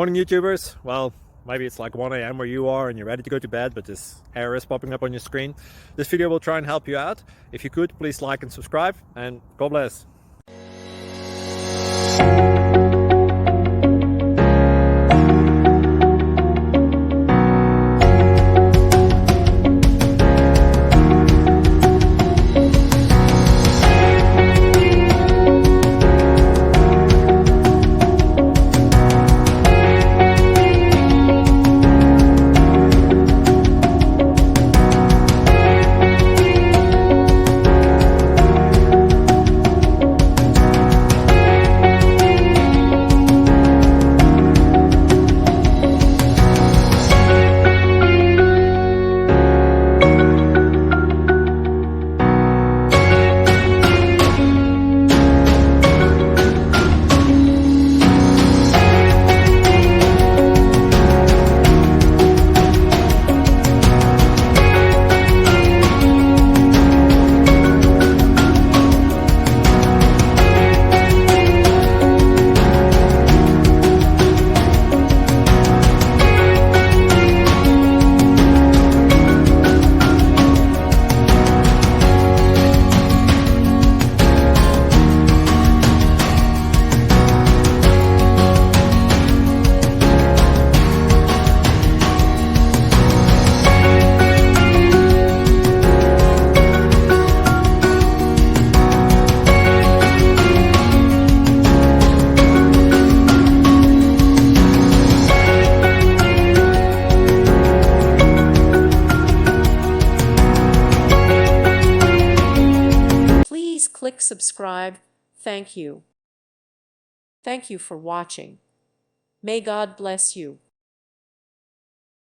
Morning YouTubers. Well, maybe it's like 1 a.m. where you are and you're ready to go to bed, but this error is popping up on your screen. This video will try and help you out. If you could, please like and subscribe, and God bless. Please click subscribe. Thank you. Thank you for watching. May God bless you.